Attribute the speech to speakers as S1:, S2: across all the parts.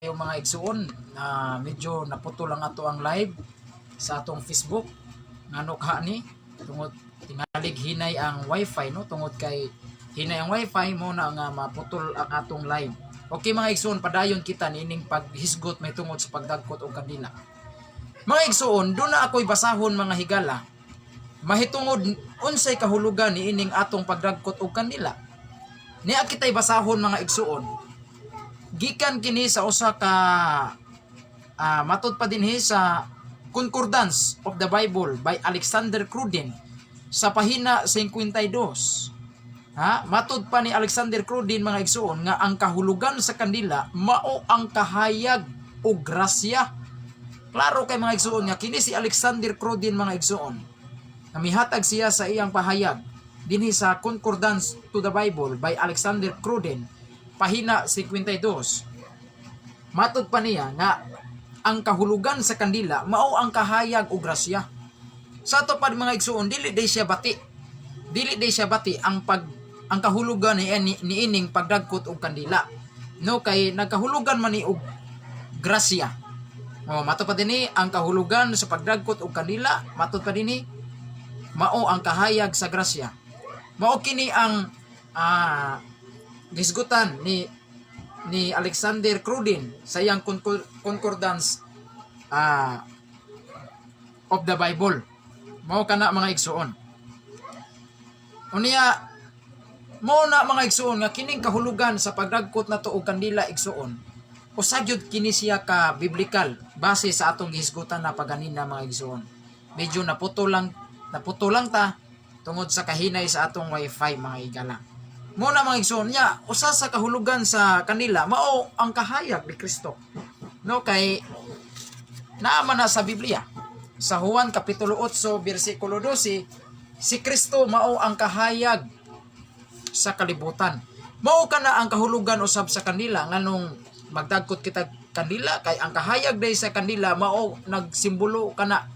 S1: Yung mga igsuon na medyo naputo lang ato ang live sa atong Facebook ngano ni tungod tingalig hinay ang wifi no tungod kay hinay ang wifi mo na nga maputol ang atong live. Okay mga igsuon, padayon kita niining paghisgot may tungod sa pagdagkot og kandila. Mga igsuon, do na ako'y basahon mga higala mahitungod unsay kahulugan niining atong pagdagkot og kandila. Niya kitay basahon mga igsuon, gikan kini sa usa ka matud pa dinhi sa Concordance of the Bible by Alexander Cruden sa pahina 52. Matud pa ni Alexander Cruden mga igsuon nga ang kahulugan sa kandila mao ang kahayag o grasya. Klaro kay mga igsuon nga kini si Alexander Cruden mga igsuon namihatag siya sa iyang pahayag dinhi sa Concordance to the Bible by Alexander Cruden pahina 52. Matud pa niya nga ang kahulugan sa kandila mao ang kahayag o grasya. Sa ato pa mga igsuon, dili day siya bati. Dili day siya bati ang kahulugan ni ining pagdagkot og kandila. No kay nagkahulugan man ni og grasya. Matud pa dinhi ang kahulugan sa pagdagkot og kandila, matud pa dinhi mao ang kahayag sa grasya. Mao kini ang gisgutan ni Alexander Cruden sa iyang Concordance of the Bible. Mao kana mga igsuon. Unya mao na mga igsuon nga kining kahulugan sa pagdagkot nato og kandila igsuon. Usa gyud kini siya ka biblikal base sa atong gihisgutan na paganina mga igsuon. Medyo naputo lang ta tungod sa kahinay sa atong wifi mga igala. Muna mga igsoon niya, usa sa kahulugan sa kanila mao ang kahayag ni Kristo. No kay naaman na sa Biblia. Sa Juan kapitulo 8 bersikulo 12, si Kristo mao ang kahayag sa kalibutan. Mao kana ang kahulugan usab sa kanila nganong magdagkot kita kanila kay ang kahayag day sa kanila mao nagsimbolo kana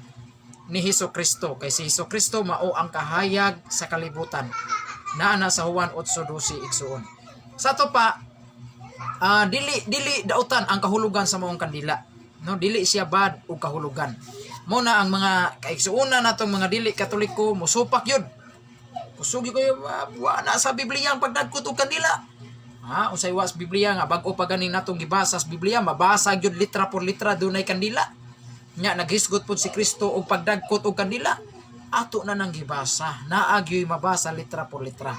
S1: ni Hesukristo. Kay si Hesukristo mao ang kahayag sa kalibutan. Naana sa Juan 8:12 igsuon. Sa to pa dili dautan ang kahulugan sa maong kandila. No, dili siya bad og kahulugan. Mo na ang mga kaigsuonan natong mga dili Katoliko mosupak yun. Kusog kayo wa na sa Biblia ang pagdagkot og kandila. Usay wa sa Biblia nga bag-o pa ganing natong gibasa sa Biblia mabasa gyud litra por litra dunay kandila. Nya naghisgot pud si Kristo og pagdagkot og kandila. Ato na nang gibasa, naagyoy mabasa litra por litra.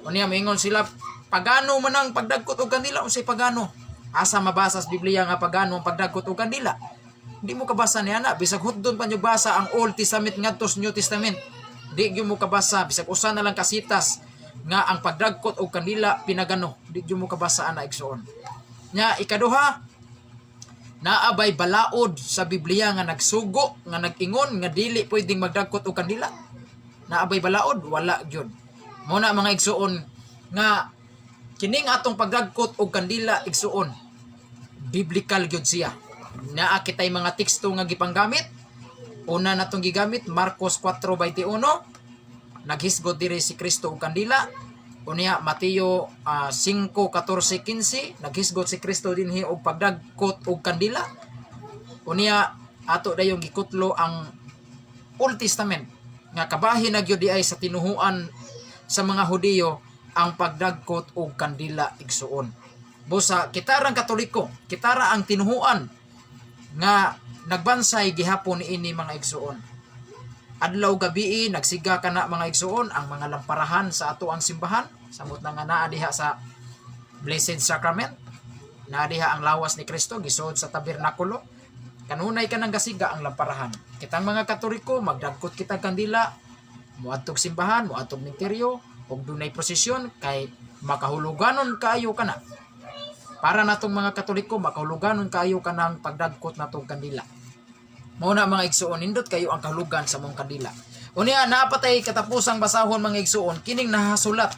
S1: Unya mingon sila pagano man ang pagdagkot og kandila unsay pagano? Asa mabasa sa Biblia nga pagano ang pagdagkot og kandila? Di mo kabasa niya na bisag hutdon pa nyo basa ang Old Testament ngadto sa New Testament. Di gyud mo kabasa bisag usa na lang kasitas nga ang pagdagkot og kandila pinagano. Di gyud mo kabasa ana igsoon. Nya ikaduha, naabay balaod sa Biblia nga nagsugo nga nag-ingon nga dili pwedeng magdagkot og kandila. Naabay balaod wala gyud. Mo na mga igsuon nga kining atong pagdagkot og kandila igsuon biblical gyud siya. Naa kitay mga teksto nga gipanggamit. Una natong gigamit Marcos 4:21 naghisgot diri si Kristo og kandila. Unya Mateo 5:14-15 naghisgot si Kristo dinhi og pagdagkot og kandila. Unya ato dayon gikutlo ang Old Testament nga kabahin na gyud ay sa tinuhuan sa mga Hudiyo ang pagdagkot og kandila igsuon. Busa kitarang Katoliko, kitara ang tinuhuan nga nagbansay gihapon ini mga igsuon. Adlaw gabi nagsiga kana mga igsuon ang mga lamparahan sa ato ang simbahan samot na nga naa diha sa Blessed Sacrament, naa diha ang lawas ni Kristo gisuod sa tabernakulo. Kanunay ka nang gasiga ang lamparahan. Kitang mga Katoliko magdagkot kita kandila, muadtog simbahan, muadtog menteryo, ug dunay prosesyon kay makahuluganon kaayo kana. Para natong mga Katoliko makahuluganon kaayo kanang pagdagkot natong kandila. Mao na mga igsuon nindot kayo ang kahulugan sa mong kandila. Unya napatay katapusang basahon mga igsuon kining nakasulat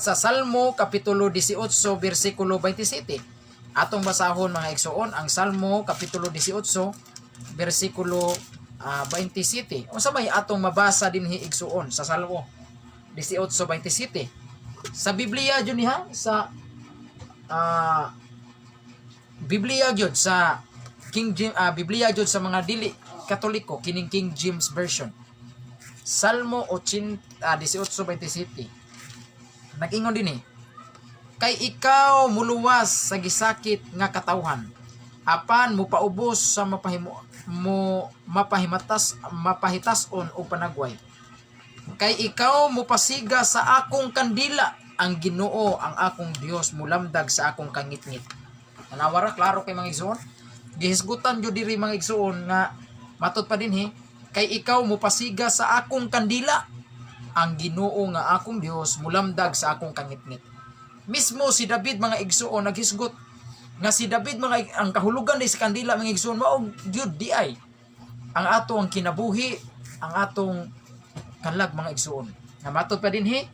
S1: sa Salmo kapitulo 18 bersikulo 27. Atong basahon mga igsuon ang Salmo kapitulo 18 bersikulo 27. Unsa may atong mabasa dinhi igsuon sa Salmo 18:27. Sa Biblia jud niha sa Biblia gyud sa King James, Biblia gyud sa mga dili Katoliko kining King James version. Salmo 18:27. Nag-ingon dinhi, kay ikaw muluwas sa gisakit nga katawhan, apan mupaubos sa mapahitason o panagway. Kay ikaw mupasiga sa akong kandila, ang Ginoo ang akong Dios mulamdag sa akong kangitngit. Nanawara klaro kay mga igsoon. Gihisgutan jud diri mga igsoon nga matud pa dinhi, kay ikaw mupasiga sa akong kandila, ang Ginoo nga akong Dios mulamdag sa akong kangitngit. Mismo si David mga igsoon naghisgot nga si David ang kahulugan sa kandila mga igsoon mao gyud di ay ang atong kinabuhi, ang atong kanlag mga igsoon. Nga matud pa dinhi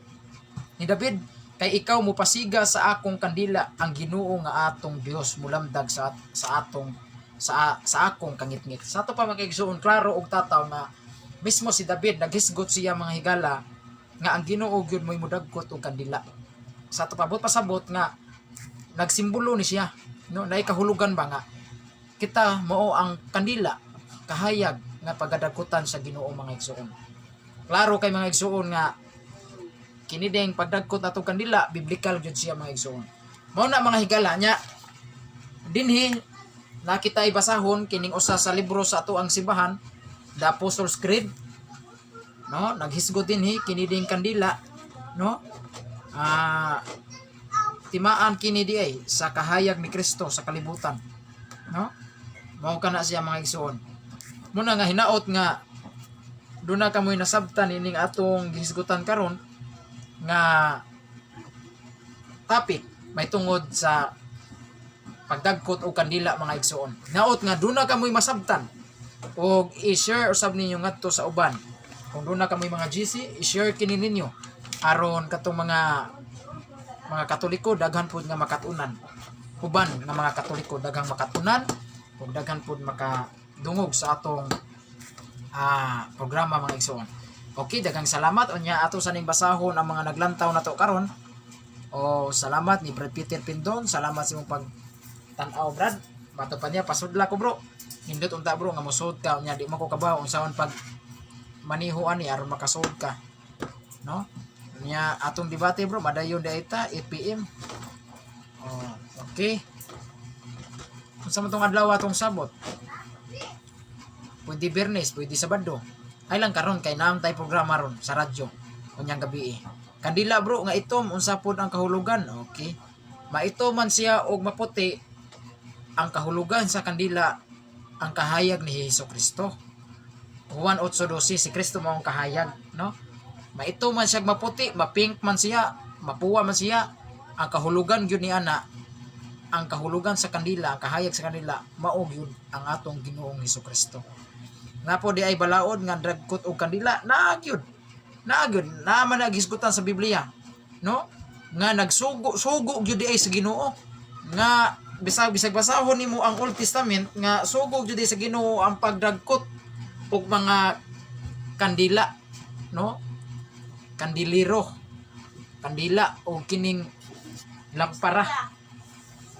S1: ni David, kay ikaw mupasiga sa akong kandila, ang Ginoo nga atong Dios mulamdag sa akong kangitngit. Sa ato pa mga igsoon klaro og tataw nga mismo si David naghisgot siya mga higala nga ang Ginoo gyud moy mudagkot og kandila. Sa ato pabot pasabot nga nagsimbolo ni siya, no, nay kahulugan ba nga kita mao ang kandila kahayag nga pagdagkutan sa Ginoo mga igsoon. Klaro kay mga igsoon nga kini ding pagdagkot atong kandila biblikal gyud siya mga igsoon. Mao na mga higala nya dinhi nakita ibasahon kining usa sa libro sa ato ang simbahan, The Apostles' Creed, no, naghisgot dinhi kini ding kandila, no, timaan kini di ay sa kahayag ni Kristo sa kalibutan, no, mao kana siya mga igsoon. Muna nga hinaot nga doon na kamoy nasabtan ining atong gihisgutan karon nga topic may tungod sa pagdagkot o kandila mga igsoon. Naot nga doon na kamoy masabtan o i-share usab ninyo ngadto sa uban. Kung doon na kamoy mga GC, i-share kini ninyo aron katong mga Katoliko daghan pud nga makatunan. Uban nga mga Katoliko daghang makatunan ug daghan pud makadungog sa atong programa mga igsoon. Okay, daghang salamat unya ato sa ning basahon ang mga naglantaw nato karon. O salamat ni Brad Peter Pindon, salamat sa imong pagtan-aw Brad. Bato pa niya pasudla ko bro. Hindot unta bro nga mosud ka unya di man ko kabaw unsaon pag manihuan ni aron makasud ka. No? Unya atong debate bro madayon daita 8 PM. Oh, okay. Unsa man tong adlaw atong sabot? Pwede Bernes, pwede Sabado. Ay lang karon kay naam tay programa ron sa radyo unyang gabi. Kandila bro nga itom unsa pod ang kahulugan? Okay. Maito man siya og maputi, ang kahulugan sa kandila ang kahayag ni Hesukristo. Juan 8:12 si Kristo mao ang kahayag, no? Maito man siya maputi, mapink man siya, mapuwa man siya, ang kahulugan gyud ni ana, ang kahulugan sa kandila, ang kahayag sa kandila mao gyud ang atong Ginoong Hesukristo. Nga po di ay balaod nga dagkot og kandila naagyud naman nagisgutan sa Biblia, no, nga nagsugo gyud di ay sa Ginoo nga bisag basahon nimo ang Old Testament nga sugo gyud di sa Ginoo ang pagdagkot og mga kandila, no, kandiliro, kandila o kining lampara.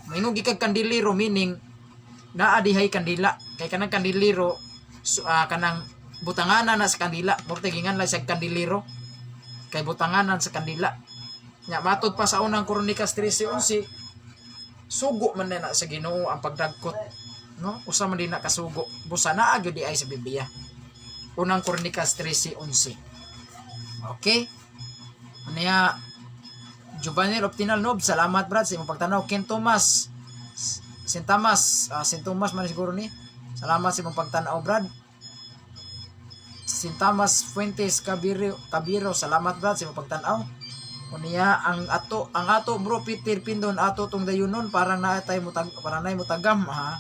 S1: Mingon gikag kandiliro meaning naa dihay kandila kay kanang kandiliro kanang butanganan na sa kandila murte gingan lang sa kandiliro kay butanganan sa kandila nya matud pa sa unang Kronikas 13:11 sugo man na sa Ginoo ang pagdagkot, no, usa man din na kasugo busa naa gyud di ay sa Biblia unang Kronikas 13:11. Okay, unya Juvenil Optinal Nob, salamat brad sa imong pagtanaw. Ken Thomas Saint Thomas man siguro ni. Salamat sa imong pagtanaw brad. Saint Thomas Fuentes Cabiro, salamat brad sa imong pagtanaw. Unya ang ato bro Peter Pindon ato tong dayunon parang naay mo tagam ha.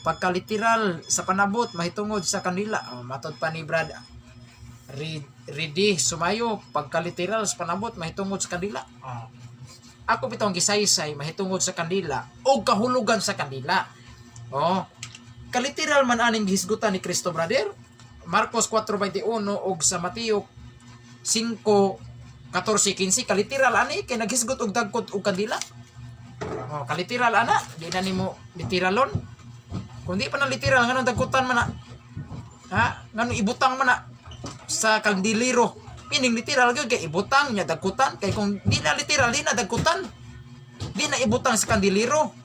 S1: Pagkaliteral sa panabot mahitungod sa kanila. Matod pa ni brad Ridi Sumayo, pagkaliteral sa panabot mahitungod sa kanila. Ako bitong gisaysay mahitungod sa kandila o kahulugan sa kandila. Kaliteral man aning gihisgutan ni Kristo brother. Marcos 4:21 og sa Mateo 5:14-15 kaliteral ani kay naghisgot og dagkot og kandila. Oh, kaliteral ana, di na nimo literalon. Kung di pa na literal nganong dagkutan man na. Ha? Nganong ibutang man na sa kandiliro. Meaning literal gyud kay ibutang nya dagkutan kay kung di na literal di na dagkutan. Di na ibutang sa kandiliro.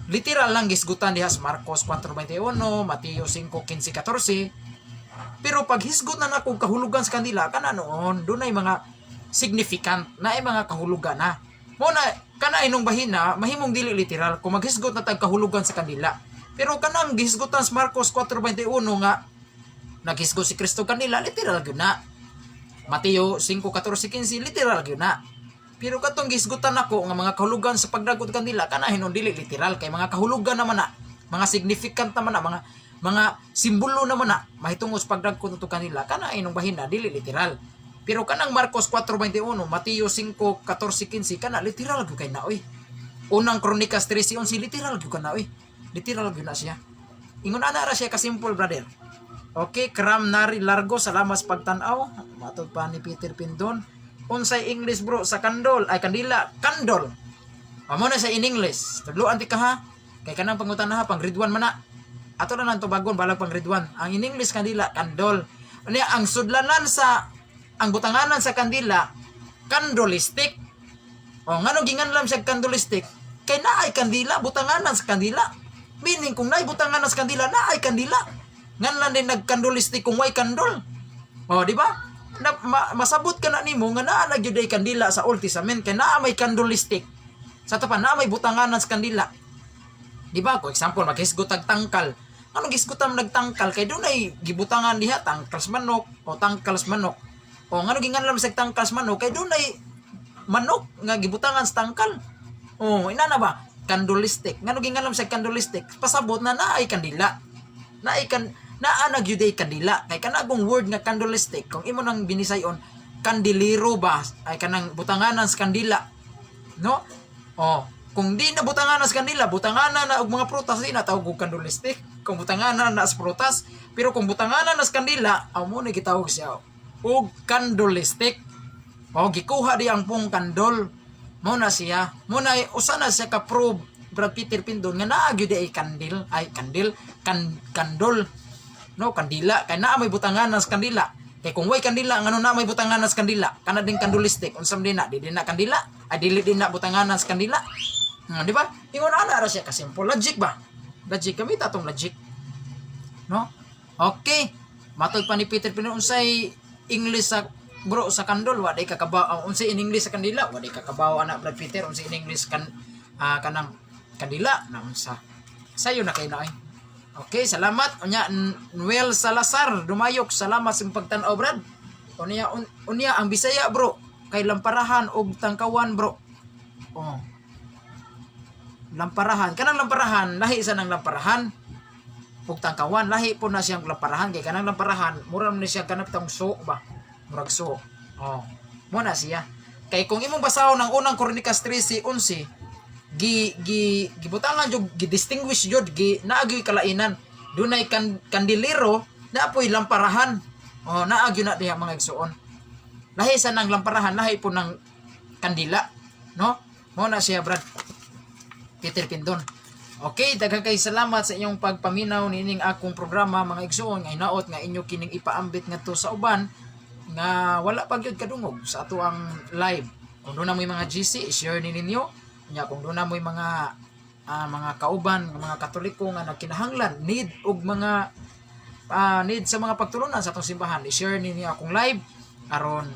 S1: Literal lang gisgutan diha sa Marcos 4:21, Mateo 5:15-14. Pero pag hisgot na nako kahulugan sa kanila kana noon, dunay mga significant na mga kahulugan na. Mo na kana inong bahina mahimong dili literal kung maghisgot na tag kahulugan sa kanila. Pero kanang gisgutan sa Marcos 4:21 nga naghisgot si Kristo kanila literal gyud na. Mateo 5:14-15 literal gyud na. Pero katong gisgutan nako nga mga kahulugan sa pagdagot kanila kana hinon dili literal kay mga kahulugan naman na, mga significant naman na, mga simbolo naman na mahitungod sa pagdagot to kanila kana inong bahina dili literal. Pero kanang Marcos 4:21, Mateo 5:14-15 kana literal gyud kay na oy. Unang Kronikas 13:11 literal gyud kana oy. Literal gyud na siya. Ingon ana ra siya ka simple brother. Okay, Kram Nari Largo, salamat sa pagtanaw. Matod pa ni Peter Pindon. Unsay English bro sa kandol ay kandila, kandol. Amo na sa in English. Tudloan ti ka ha. Kay kanang pangutan na ha pang grade 1 man na. Ato na nanto bagon balag pang grade 1. Ang in English kandila, kandol. Unya ang sudlanan sa ang butanganan sa kandila, kandolistik. O ngano ginganlam siya kandolistik? Kay naay kandila butanganan sa kandila. Meaning kung naay butanganan sa kandila, naay kandila. Nganlan din nagkandolistik kung way kandol. O di ba? Masabot ka na nimo nga naa na gyud ay kandila sa Old Testament kay naa may kandolistik. Sa tapan naa may butanganan sa kandila. Di ba? For example, maghisgot tag tangkal. Ano gisgutan nagtangkal kay dunay gibutangan diha tangkal sa manok o tangkal sa manok. O ngano ginganlam sa tangkal sa manok kay dunay manok nga gibutangan sa tangkal. O ina na ba? Kandolistik. Ngano ginganlam sa kandolistik? Pasabot na naay kandila. Naay naa nagyuday kandila kay kanagong word nga kandolistik kung imo nang binisayon kandiliro ba ay kanang butanganan sa kandila no kung di na butanganan sa kandila butanganan na og mga prutas di na tawag og kandolistik kung butanganan na sa prutas pero kung butanganan na sa kandila amo na gitawag siya og kandolistik gikuha di ang pong kandol mo na siya mo na usa na siya ka prove Brad Peter Pindon nga naa gyud ay kandol no kandila kay naa may butanganan sa kandila kay kung way kandila ngano na may butanganan sa kandila kana ding kandolistik unsam din na di na kandila ay dili din na butanganan sa kandila di ba ingon ana ra siya ka simple logic ba logic kami tatong logic no okay matod pa ni Peter Pindon unsay English sa bro sa kandol wa day kakabaw unsay in English sa kandila wa day kakabaw ana Brad Peter unsay in English kanang kandila na unsa sayo na kay naay. Okay, salamat. Noel Salazar, dumayok. Salamat sa pagtanaw, Brad. Unya, ang Bisaya, bro. Kay lamparahan o tangkawan, bro. Lamparahan. Kanang lamparahan, lahi isa ng lamparahan. O tangkawan, lahi po na siyang lamparahan. Kay kanang lamparahan, mura na siya kanang so ba? Murag so. Muna siya. Kay kung imong basahon ng unang Kronikas 13:11, gibutangan jud gidistinguish jud naagyoy kalainan dunay kandilero na apoy lamparahan naagyo na diha mga igsuon lahi sa nang lamparahan lahi po ng kandila no mo na siya Brad Peter Pindon. Okay, daghang kay salamat sa inyong pagpaminaw nining akong programa mga igsuon nga hinaot nga inyo kining ipaambit ngadto sa uban nga wala pa gyud kadungog sa ato ang live. Kung doon na mo mga GC i-share ninyo nya kung doon na mo mga kauban mga Katoliko nga nagkinahanglan need og mga need sa mga pagtulunan sa atong simbahan i-share ninyo akong live aron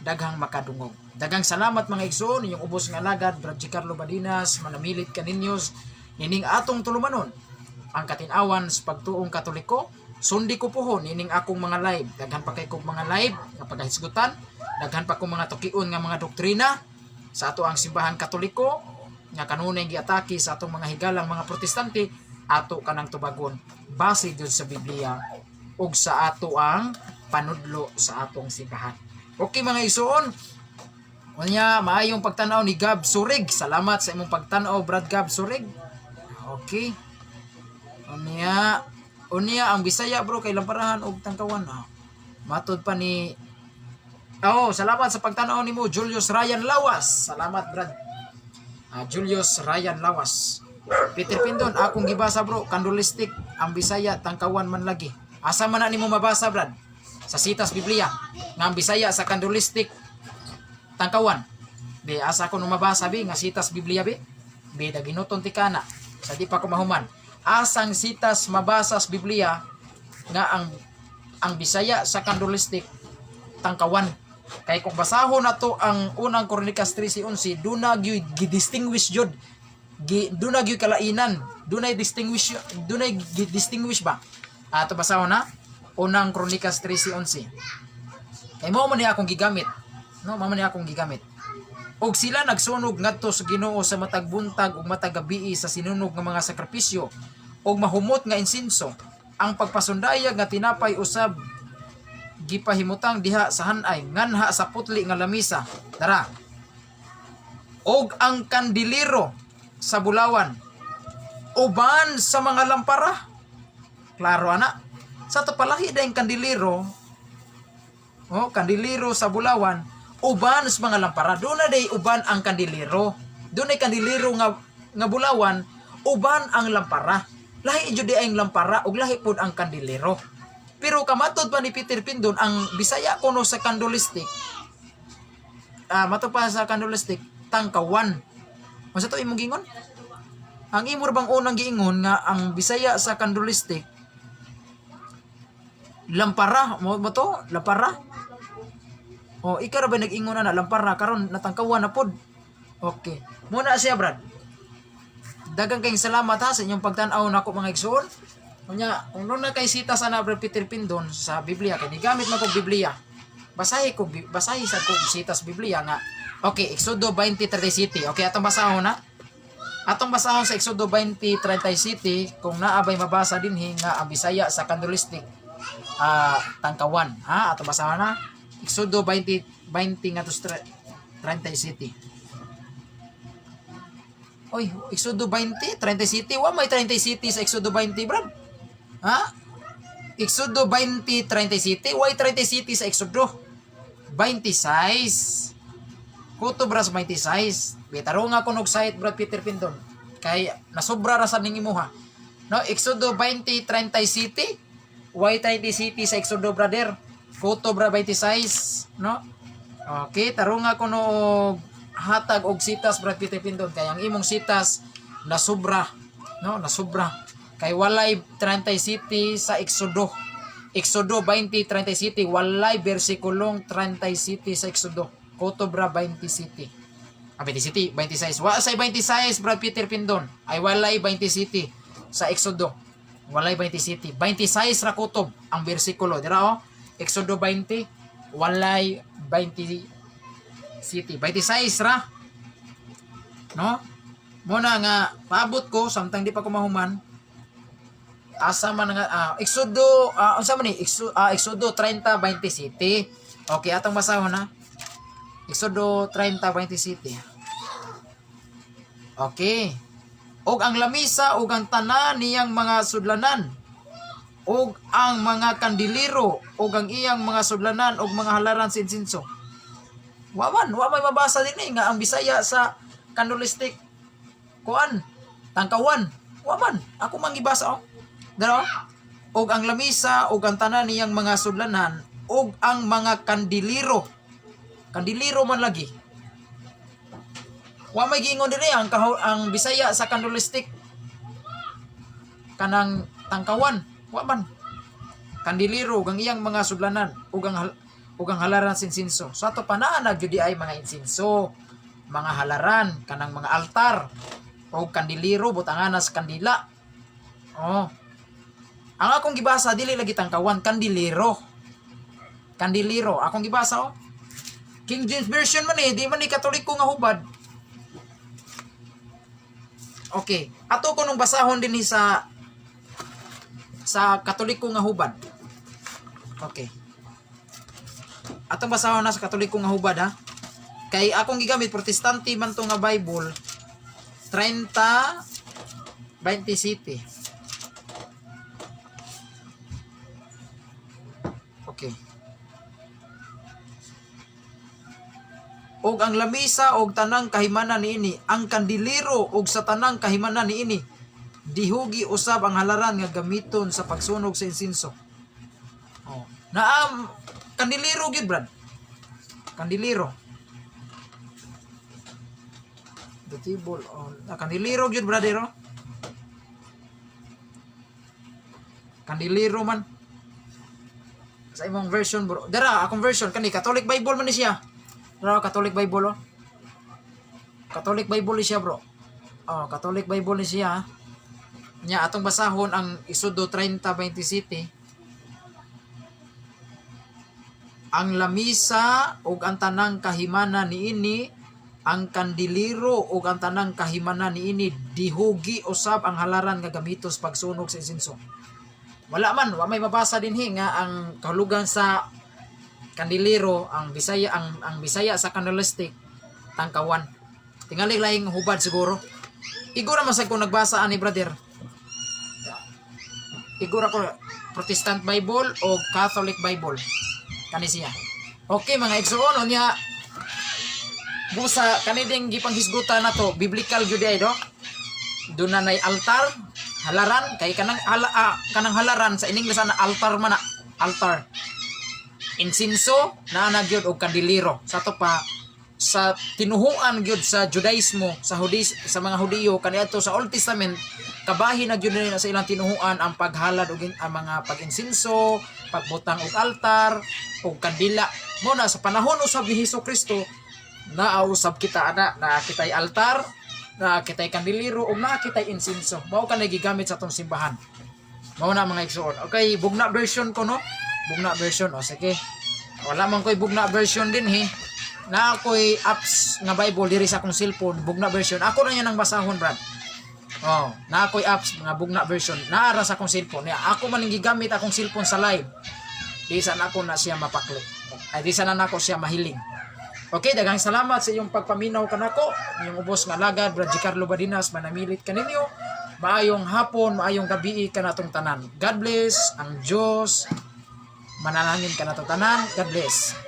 S1: daghang makadungog. Daghang salamat mga igsoon inyong ubos nga alagad Brad Carlo Badinas manamilit kaninyo nining atong tulumanon ang katinawan sa pagtuong Katoliko. Sundi ko pohon nining akong mga live daghan pa kay kog mga live nga paghisgutan daghan pa kong mga tukion nga mga doktrina sa ato ang simbahan Katoliko nga kanunay giatake sa atong mga higalang mga protestante ato kanang tubagon base jud sa Biblia ug sa ato ang panudlo sa atong simbahan. Okay mga isuon, unya maayong pagtanaw ni Gab Surig. Salamat sa imong pagtanaw Brad Gab Surig. Okay. Unya ang Bisaya bro kay lamparahan og tangkawan matod pa ni salamat sa pagtanaw nimo Julius Ryan Lawas. Salamat Brad. Julius Ryan Lawas. Peter Pindon, akong gibasa bro, kandulistik ang Bisaya tangkawan man lagi. Asa man na nimo mabasa brad? Sa Sitas Biblia nga ang Bisaya sa kandulistik tangkawan. Be asa ko mabasa bi nga Sitas Biblia bi? Be daginuton tikana. Sa di pa ko mahuman. Asang Sitas mabasa sa Biblia nga ang Bisaya sa kandulistik tangkawan. Kay kung basahon nato ang unang Kronikas 13:11, duna gyud gidistinguish jud. Duna gyud kalainan, dunay distinguish ba? Ato basahon na unang Kronikas 13:11. Kay mao man ni akong gigamit. No, mao man ni akong gigamit. Og sila nagsunog ngadto sa Ginoo sa matag buntag ug matag gabii sa sinunog nga mga sakripisyo og mahumot nga insinso. Ang pagpasundayag nga tinapay usab gipahimutang diha sa hanay nganha sa putli nga lamisa. Tara. Og ang kandiliro sa bulawan uban sa mga lampara. Klaro ana. Sa tapalahi dayong kandiliro, kandiliro sa bulawan uban sa mga lampara. Doon na day uban ang kandiliro. Doon ay kandiliro nga bulawan uban ang lampara. Lahi jud di ang lampara ug lahi pud ang kandiliro. Pero kamatod pa ni Peter Pindon ang Bisaya kuno sa kandulistik. Mato pa sa kandulistik tangkawan. Unsa to imong gingon? Ang imo bang unang giingon nga ang Bisaya sa kandulistik lampara mo to? Lampara? Ikaw ra ba nag-ingon na lampara karon natangkawan na pod. Okay. Muna siya brad. Dagang kayong salamat ha sa inyong pagtan-aw nako mga igsoon. Kunya, kung doon na kay sita sana Brad Peter Pindon sa Biblia kay gamit man kog Biblia. Basahi sa kog sitas Biblia nga. Okay, Exodo 20:37. Okay, atong basahon na. Atong basahon sa Exodo 20:37 kung naabay mabasa dinhi nga ang Bisaya sa kandulistik tangkawan. Atong basahon na. Exodo 20 nga 37. Oy, Exodo 20:37 wa may 37 sa Exodo 20 brad. Exodo 20:37 way 37 sa Exodo 26. Kuto bras 26. Bitaro nga kunog site Brad Peter Pindon. Kay nasobra ra sa ning imuha. No, Exodo 20:37 way 37 sa Exodo brother. Kuto bra 26, no? Okay, taro nga kuno hatag og sitas Brad Peter Pindon kay ang imong sitas nasobra, no? Nasobra. Kay walay 37 sa Exodo. Exodo 20:37 walay bersikulong 37 sa Exodo. Kotobra 27. 26. Wa say 26 Brad Peter Pindon. Ay walay 27 sa Exodo. Walay 27. 26 ra kutob ang bersikulo. Dira Exodo 20 walay 20 city. 26 ra. No? Muna nga paabot ko samtang di pa ko mahuman. Asa man nga Exodo unsa man ni Exodo 30:27. Okay, atong basahon na. Exodo 30:27. Okay. Og ang lamisa ug ang tanan niyang mga sudlanan ug ang mga kandiliro ug ang iyang mga sudlanan ug mga halaran sa insinso. Wa may mabasa din nga ang Bisaya sa kandulistik kuan tangkawan. Wa man ako mangibasa Daro, og ang lamisa og ang tanan niyang mga sudlanan og ang mga kandiliro. Kandiliro man lagi. Wa may giingon diri ang Bisaya sa kandulistik kanang tangkawan. Wa man. Kandiliro og ang iyang mga sudlanan og ang halaran sa insinso. So ato pa naa gyud ay mga insinso, mga halaran kanang mga altar og kandiliro butangan sa kandila. Ang akong gibasa dili lagi tangkawan, kandiliro. Kandiliro akong gibasa King James version man di man ni Katoliko nga hubad. Okay, ato ko nung basahon din sa Katoliko nga hubad. Okay. Atong basahon na sa Katoliko nga hubad Kay akong gigamit Protestante man to nga Bible 30:27. Okay. og ang lamisa og tanang kahimanan niini, ang kandilero og sa tanang kahimanan niini, dihugi usab ang halaran nga gamiton sa pagsunog sa insinso. Oh, naam kandilero gyud brad. Kandilero. The table on kandilero gyud brother. Kandilero man. Sa imong version bro. Dara akong version kani Catholic Bible man ni siya. Dara Catholic Bible oh. Catholic Bible ni siya bro. Oh, Catholic Bible ni siya. Nya atong basahon ang Exodo 30:27. Ang lamisa ug ang tanang kahimanan niini, ang kandilero ug ang tanang kahimanan niini, dihugi usab ang halaran nga gamitos pagsunog sa insinso. Wala man, wa may mabasa dinhi nga ang kahulugan sa kandilero, ang Bisaya sa candlestick tangkawan. Tingali laing hubad siguro. Igura man sad ko nagbasa ani brother. Igura ko Protestant Bible o Catholic Bible. Kani siya. Okay mga igsoon nya busa kani ding gipanghisgutan nato biblical gyud ay do. Doon na nay altar, halaran kay kanang halaran sa English na altar man na, altar. Insinso na nagyod og kandilero. Sa to pa sa tinuhuan gyud sa Judaismo, sa mga Hudiyo kaniadto sa Old Testament, kabahin na gyud na sa ilang tinuhuan ang paghalad og ang mga pag-insinso, pagbutang og altar og kandila. Mo na sa panahon usab ni Hesukristo, nausab kita na kitay altar, na kitay kandilero ug na kitay insinso. Mao ka nagigamit sa atong simbahan. Mao na mga igsoon. Okay, bugna version ko no. Bugna version o sige. Wala man koy bugna version din he. Na ako'y apps nga Bible diri sa akong cellphone, bugna version. Ako na yan ang basahon, brad. Oh, na ako'y apps nga bugna version. Naara sa akong cellphone. Ako man ang gigamit akong cellphone sa live. Di sana ako na siya mapakli. Ay di sana nako siya mahiling. Okay, daghang salamat sa iyong pagpaminaw kanako. Inyong ubos nga lagad, Brad Giancarlo Badinas, manamilit kaninyo. Maayong hapon, maayong gabi kanatong tanan. God bless ang Dios. Manalangin kanatong tanan. God bless.